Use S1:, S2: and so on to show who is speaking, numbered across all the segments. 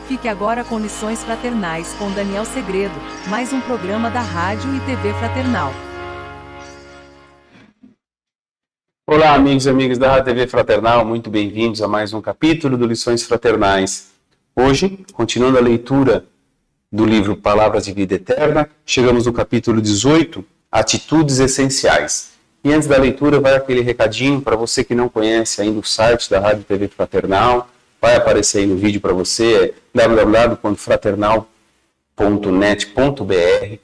S1: Fique agora com Lições Fraternais com Daniel Segredo, mais um programa da Rádio e TV Fraternal.
S2: Olá, amigos e amigas da Rádio TV Fraternal, muito bem-vindos a mais um capítulo do Lições Fraternais. Hoje, continuando a leitura do livro Palavras de Vida Eterna, chegamos no capítulo 18, Atitudes Essenciais. E antes da leitura, vai aquele recadinho para você que não conhece ainda o site da Rádio TV Fraternal. Vai aparecer aí no vídeo para você, www.fraternal.net.br.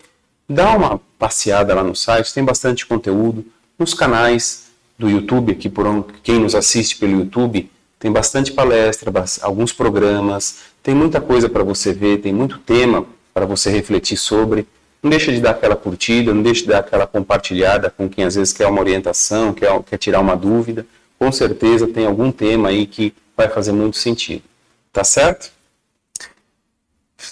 S2: Dá uma passeada lá no site, tem bastante conteúdo. Nos canais do YouTube, aqui por onde, quem nos assiste pelo YouTube, tem bastante palestra, alguns programas, tem muita coisa para você ver, tem muito tema para você refletir sobre. Não deixa de dar aquela curtida, não deixa de dar aquela compartilhada com quem às vezes quer uma orientação, quer tirar uma dúvida. Com certeza tem algum tema aí que vai fazer muito sentido. Tá certo?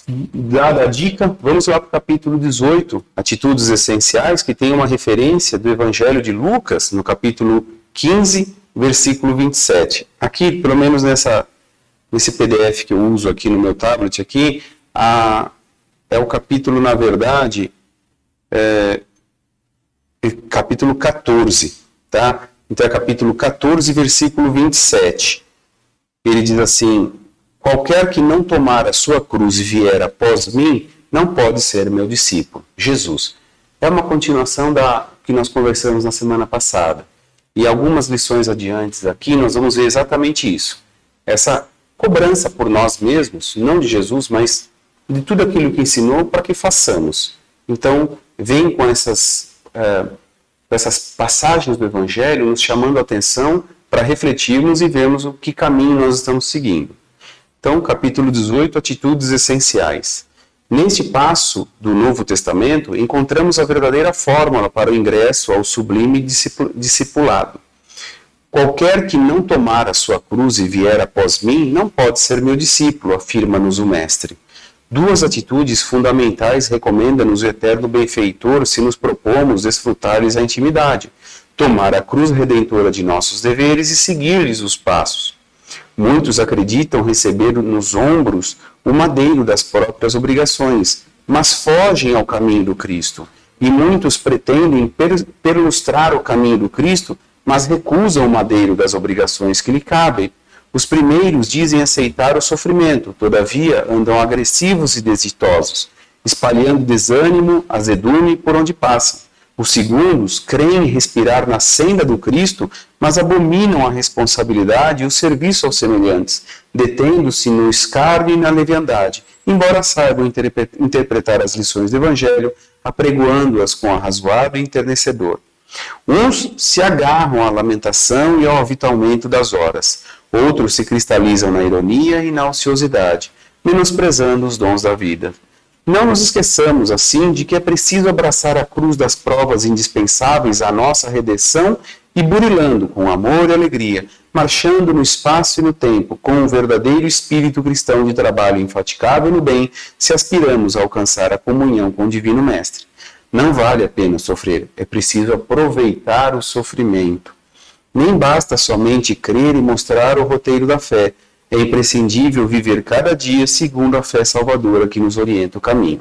S2: Dada a dica, vamos lá para o capítulo 18, Atitudes Essenciais, que tem uma referência do Evangelho de Lucas, no capítulo 15, versículo 27. Aqui, pelo menos nesse PDF que eu uso aqui no meu tablet, aqui, é o capítulo, na verdade, capítulo 14, tá? Então é capítulo 14, versículo 27. Ele diz assim: qualquer que não tomar a sua cruz e vier após mim, não pode ser meu discípulo. Jesus. É uma continuação da que nós conversamos na semana passada. E algumas lições adiantes aqui, nós vamos ver exatamente isso. Essa cobrança por nós mesmos, não de Jesus, mas de tudo aquilo que ensinou para que façamos. Então, vem com essas passagens do Evangelho nos chamando a atenção para refletirmos e vermos o que caminho nós estamos seguindo. Então, capítulo 18, Atitudes Essenciais. Neste passo do Novo Testamento, encontramos a verdadeira fórmula para o ingresso ao sublime discipulado. Qualquer que não tomar a sua cruz e vier após mim, não pode ser meu discípulo, afirma-nos o Mestre. Duas atitudes fundamentais recomenda-nos o eterno benfeitor se nos propomos desfrutar-lhes a intimidade: tomar a cruz redentora de nossos deveres e seguir-lhes os passos. Muitos acreditam receber nos ombros o madeiro das próprias obrigações, mas fogem ao caminho do Cristo. E muitos pretendem perlustrar o caminho do Cristo, mas recusam o madeiro das obrigações que lhe cabem. Os primeiros dizem aceitar o sofrimento, todavia andam agressivos e desditosos, espalhando desânimo, azedume por onde passam. Os segundos creem respirar na senda do Cristo, mas abominam a responsabilidade e o serviço aos semelhantes, detendo-se no escárnio e na leviandade, embora saibam interpretar as lições do Evangelho, apregoando-as com arrazoado e enternecedor. Uns se agarram à lamentação e ao avitamento das horas, outros se cristalizam na ironia e na ociosidade, menosprezando os dons da vida. Não nos esqueçamos, assim, de que é preciso abraçar a cruz das provas indispensáveis à nossa redenção e burilando com amor e alegria, marchando no espaço e no tempo, com um verdadeiro espírito cristão de trabalho infaticável no bem, se aspiramos a alcançar a comunhão com o Divino Mestre. Não vale a pena sofrer, é preciso aproveitar o sofrimento. Nem basta somente crer e mostrar o roteiro da fé. É imprescindível viver cada dia segundo a fé salvadora que nos orienta o caminho.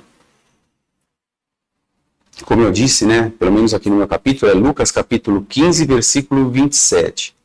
S2: Como eu disse, pelo menos aqui no meu capítulo, é Lucas capítulo 15, versículo 27.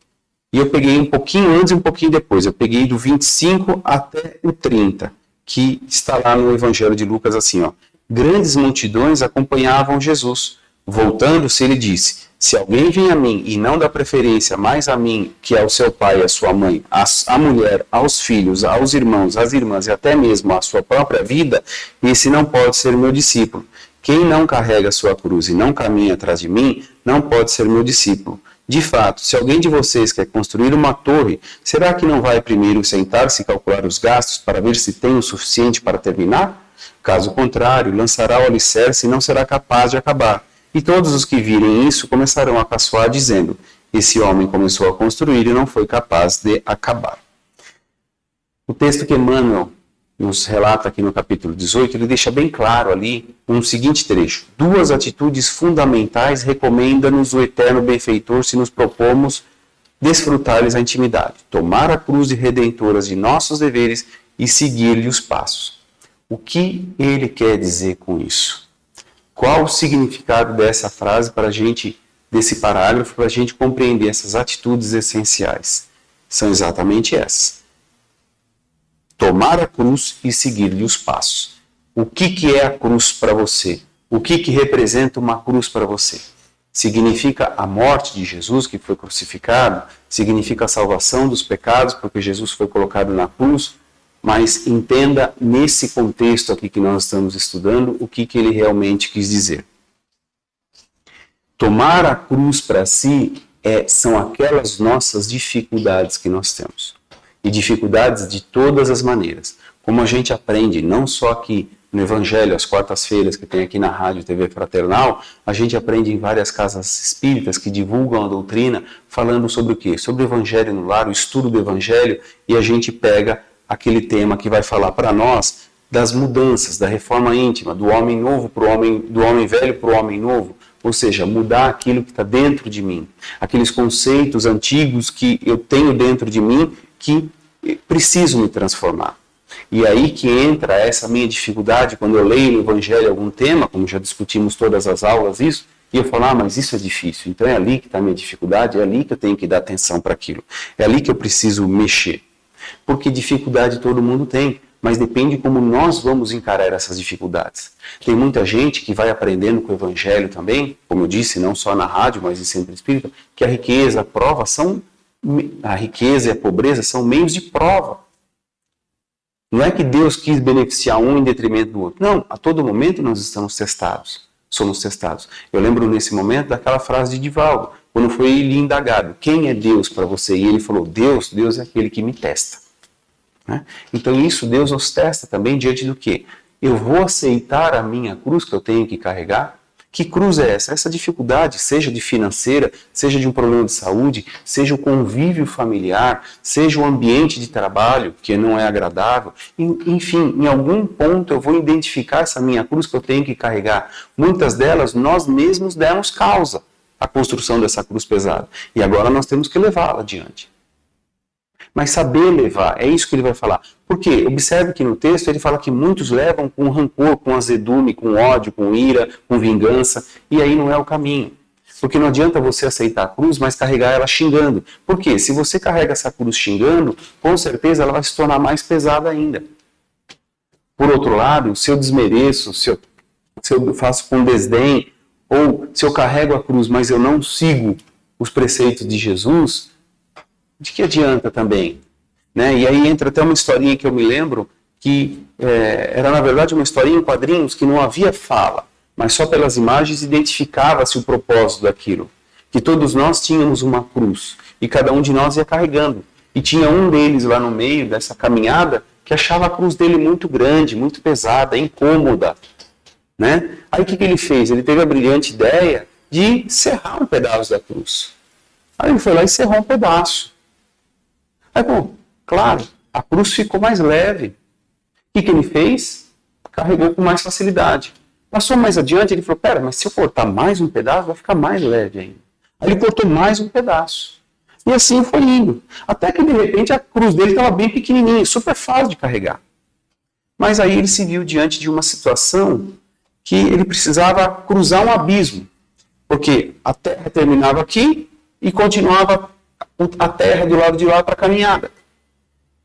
S2: E eu peguei um pouquinho antes e um pouquinho depois. Eu peguei do 25 até o 30, que está lá no Evangelho de Lucas assim, ó. Grandes multidões acompanhavam Jesus. Voltando-se, ele disse: se alguém vem a mim e não dá preferência mais a mim, que ao seu pai, à sua mãe, à mulher, aos filhos, aos irmãos, às irmãs e até mesmo à sua própria vida, esse não pode ser meu discípulo. Quem não carrega a sua cruz e não caminha atrás de mim, não pode ser meu discípulo. De fato, se alguém de vocês quer construir uma torre, será que não vai primeiro sentar-se e calcular os gastos para ver se tem o suficiente para terminar? Caso contrário, lançará o alicerce e não será capaz de acabar. E todos os que virem isso começarão a caçoar, dizendo: esse homem começou a construir e não foi capaz de acabar. O texto que Emmanuel nos relata aqui no capítulo 18, ele deixa bem claro ali um seguinte trecho: duas atitudes fundamentais recomenda-nos o eterno benfeitor se nos propomos desfrutar-lhes a intimidade: tomar a cruz de redentoras de nossos deveres e seguir-lhe os passos. O que ele quer dizer com isso? Qual o significado dessa frase para a gente, desse parágrafo, para a gente compreender essas atitudes essenciais? São exatamente essas. Tomar a cruz e seguir-lhe os passos. O que é a cruz para você? O que representa uma cruz para você? Significa a morte de Jesus, que foi crucificado, significa a salvação dos pecados, porque Jesus foi colocado na cruz, mas entenda nesse contexto aqui que nós estamos estudando o que ele realmente quis dizer. Tomar a cruz para si são aquelas nossas dificuldades que nós temos. E dificuldades de todas as maneiras. Como a gente aprende, não só aqui no Evangelho, às quartas-feiras, que tem aqui na Rádio TV Fraternal, a gente aprende em várias casas espíritas que divulgam a doutrina, falando sobre o quê? Sobre o Evangelho no lar, o estudo do Evangelho, e a gente pega aquele tema que vai falar para nós das mudanças, da reforma íntima, do homem novo para o homem, do homem velho para o homem novo, ou seja, mudar aquilo que está dentro de mim, aqueles conceitos antigos que eu tenho dentro de mim que preciso me transformar. E aí que entra essa minha dificuldade quando eu leio no Evangelho algum tema, como já discutimos todas as aulas isso, e eu falo, mas isso é difícil, então é ali que está a minha dificuldade, é ali que eu tenho que dar atenção para aquilo, é ali que eu preciso mexer. Porque dificuldade todo mundo tem, mas depende como nós vamos encarar essas dificuldades. Tem muita gente que vai aprendendo com o Evangelho também, como eu disse, não só na rádio, mas em Centro Espírita, que a riqueza, a riqueza e a pobreza são meios de prova. Não é que Deus quis beneficiar um em detrimento do outro. Não, a todo momento nós estamos testados. Somos testados. Eu lembro nesse momento daquela frase de Divaldo, quando foi lhe indagado, quem é Deus para você? E ele falou, Deus é aquele que me testa. Né? Então isso Deus nos testa também diante do quê? Eu vou aceitar a minha cruz que eu tenho que carregar? Que cruz é essa? Essa dificuldade, seja de financeira, seja de um problema de saúde, seja o convívio familiar, seja o ambiente de trabalho, que não é agradável. Enfim, em algum ponto eu vou identificar essa minha cruz que eu tenho que carregar. Muitas delas nós mesmos demos causa à construção dessa cruz pesada. E agora nós temos que levá-la adiante. Mas saber levar, é isso que ele vai falar. Por quê? Observe que no texto ele fala que muitos levam com rancor, com azedume, com ódio, com ira, com vingança, e aí não é o caminho. Porque não adianta você aceitar a cruz, mas carregar ela xingando. Por quê? Se você carrega essa cruz xingando, com certeza ela vai se tornar mais pesada ainda. Por outro lado, se eu desmereço, se eu faço com desdém, ou se eu carrego a cruz, mas eu não sigo os preceitos de Jesus, de que adianta também? Né? E aí entra até uma historinha que eu me lembro, que era na verdade uma historinha em quadrinhos que não havia fala, mas só pelas imagens identificava-se o propósito daquilo. Que todos nós tínhamos uma cruz, e cada um de nós ia carregando. E tinha um deles lá no meio dessa caminhada que achava a cruz dele muito grande, muito pesada, incômoda. Né? Aí o que ele fez? Ele teve a brilhante ideia de serrar um pedaço da cruz. Aí ele foi lá e serrou um pedaço. Aí, bom, claro, a cruz ficou mais leve. O que ele fez? Carregou com mais facilidade. Passou mais adiante, ele falou, mas se eu cortar mais um pedaço, vai ficar mais leve ainda. Aí ele cortou mais um pedaço. E assim foi indo. Até que, de repente, a cruz dele estava bem pequenininha, super fácil de carregar. Mas aí ele se viu diante de uma situação que ele precisava cruzar um abismo. Porque a terra terminava aqui e continuava a terra do lado de lá para a caminhada.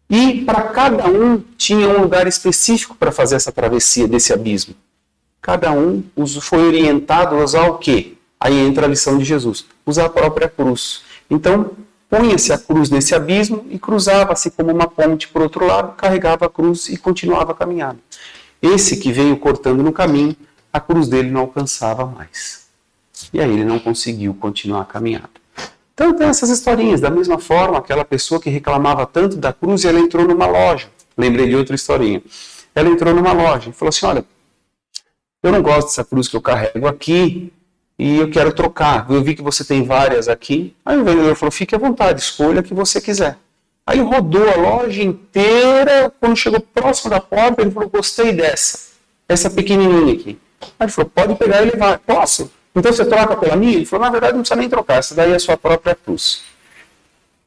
S2: E para cada um tinha um lugar específico para fazer essa travessia desse abismo. Cada um foi orientado a usar o quê? Aí entra a lição de Jesus, usar a própria cruz. Então, punha-se a cruz nesse abismo e cruzava-se como uma ponte para o outro lado, carregava a cruz e continuava a caminhada. Esse que veio cortando no caminho, a cruz dele não alcançava mais. E aí ele não conseguiu continuar a caminhada. Então tem essas historinhas. Da mesma forma, aquela pessoa que reclamava tanto da cruz e ela entrou numa loja. Lembrei de outra historinha. Ela entrou numa loja e falou assim, olha, eu não gosto dessa cruz que eu carrego aqui e eu quero trocar. Eu vi que você tem várias aqui. Aí o vendedor falou, fique à vontade, escolha a que você quiser. Aí ele rodou a loja inteira, quando chegou próximo da porta, ele falou, gostei essa pequenininha aqui. Aí ele falou, pode pegar e levar. Posso? Então você troca pela minha? Ele falou, na verdade não precisa nem trocar, essa daí é a sua própria cruz.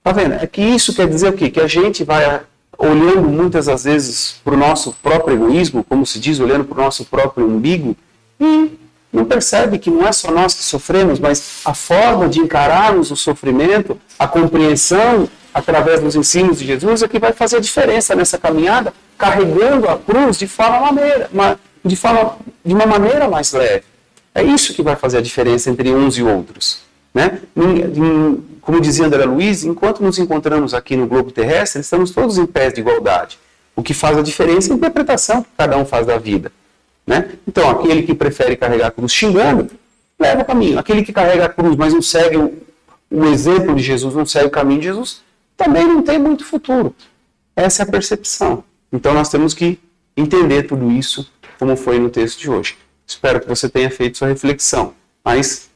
S2: Tá vendo? É que isso quer dizer o quê? Que a gente vai olhando muitas das vezes para o nosso próprio egoísmo, como se diz, olhando para o nosso próprio umbigo, e não percebe que não é só nós que sofremos, mas a forma de encararmos o sofrimento, a compreensão através dos ensinos de Jesus é que vai fazer a diferença nessa caminhada, carregando a cruz de uma maneira mais leve. É isso que vai fazer a diferença entre uns e outros. Né? Como dizia André Luiz, enquanto nos encontramos aqui no globo terrestre, estamos todos em pés de igualdade. O que faz a diferença é a interpretação que cada um faz da vida. Né? Então, aquele que prefere carregar a cruz xingando, leva o caminho. Aquele que carrega a cruz, mas não segue o exemplo de Jesus, não segue o caminho de Jesus, também não tem muito futuro. Essa é a percepção. Então, nós temos que entender tudo isso, como foi no texto de hoje. Espero que você tenha feito sua reflexão. Mas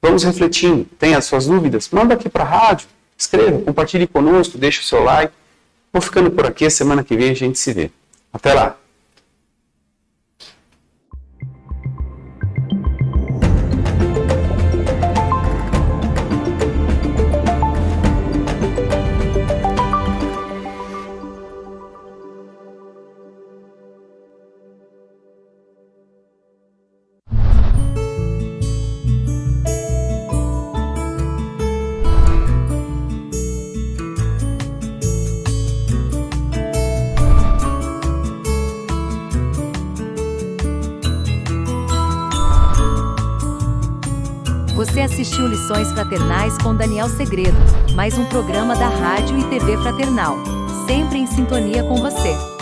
S2: vamos refletindo. Tem as suas dúvidas? Manda aqui para a rádio, escreva, compartilhe conosco, deixe o seu like. Vou ficando por aqui, semana que vem a gente se vê. Até lá!
S1: Você assistiu Lições Fraternais com Daniel Segredo, mais um programa da Rádio e TV Fraternal, sempre em sintonia com você.